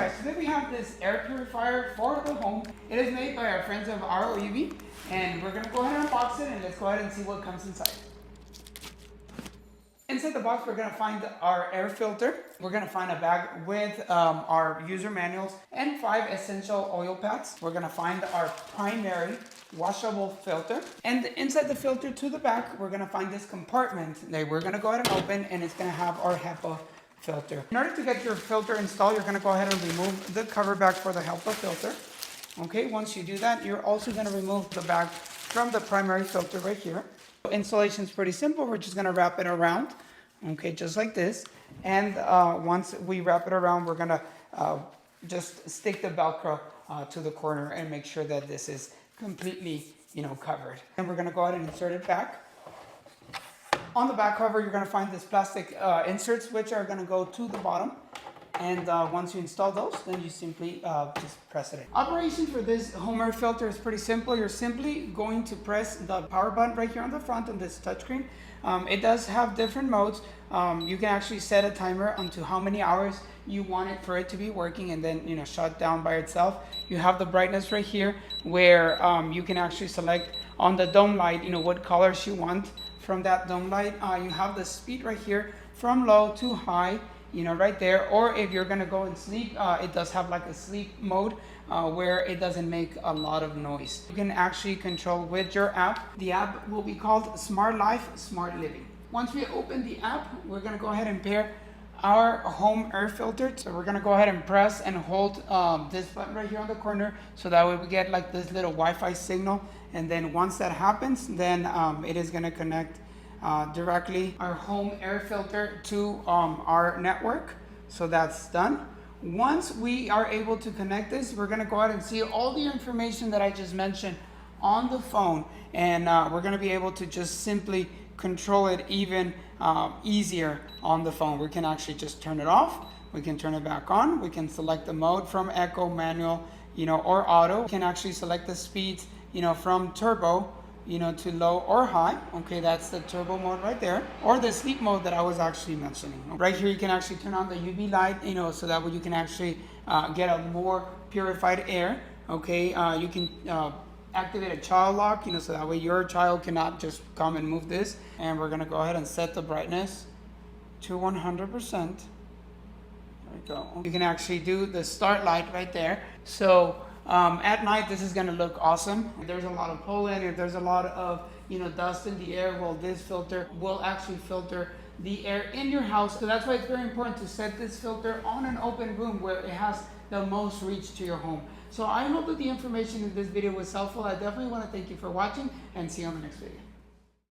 guys, today we have this air purifier for the home. It is made by our friends of AROEVE, and we're gonna go ahead and unbox it and let's go ahead and see what comes inside. Inside the box, we're gonna find our air filter. We're gonna find a bag with our user manuals and 5 essential oil pads. We're gonna find our primary washable filter. And inside the filter to the back, we're gonna find this compartment that we're gonna go ahead and open, and it's gonna have our HEPA filter. In order to get your filter installed, you're gonna go ahead and remove the cover bag for the HEPA filter. Okay, once you do that, you're also gonna remove the bag from the primary filter right here. Installation is pretty simple. We're just gonna wrap it around, okay, just like this. And once we wrap it around, we're gonna just stick the Velcro to the corner and make sure that this is completely, covered. And we're gonna go ahead and insert it back. On the back cover, you're gonna find this plastic inserts, which are gonna go to the bottom. And once you install those, then you simply just press it in. Operation for this home air filter is pretty simple. You're simply going to press the power button right here on the front on this touchscreen. It does have different modes. You can actually set a timer onto how many hours you want it for it to be working, and then shut down by itself. You have the brightness right here where you can actually select on the dome light what colors you want from that dome light. You have the speed right here from low to high, right there. Or if you're gonna go and sleep, it does have like a sleep mode where it doesn't make a lot of noise. You can actually control with your app. The app will be called Smart Life, Smart Living. Once we open the app, we're gonna go ahead and pair our home air filter. So we're gonna go ahead and press and hold this button right here on the corner, so that way we get like this little Wi-Fi signal. And then once that happens, then it is gonna connect directly our home air filter to our network. So that's done. Once we are able to connect this, we're gonna go ahead and see all the information that I just mentioned on the phone, and we're gonna be able to just simply control it even easier on the phone. We can actually just turn it off, we can turn it back on, we can select the mode from echo, manual, or auto. We can actually select the speeds, from turbo, to low or high. Okay, that's the turbo mode right there, or the sleep mode that I was actually mentioning. Right here, you can actually turn on the UV light, so that way you can actually get a more purified air. Okay, you can activate a child lock, so that way your child cannot just come and move this. And we're gonna go ahead and set the brightness to 100%. There we go. You can actually do the start light right there. So at night, this is gonna look awesome. If there's a lot of pollen, if there's a lot of dust in the air, well, this filter will actually filter the air in your house. So that's why it's very important to set this filter on an open room where it has the most reach to your home. So I hope that the information in this video was helpful. I definitely want to thank you for watching, and see you on the next video.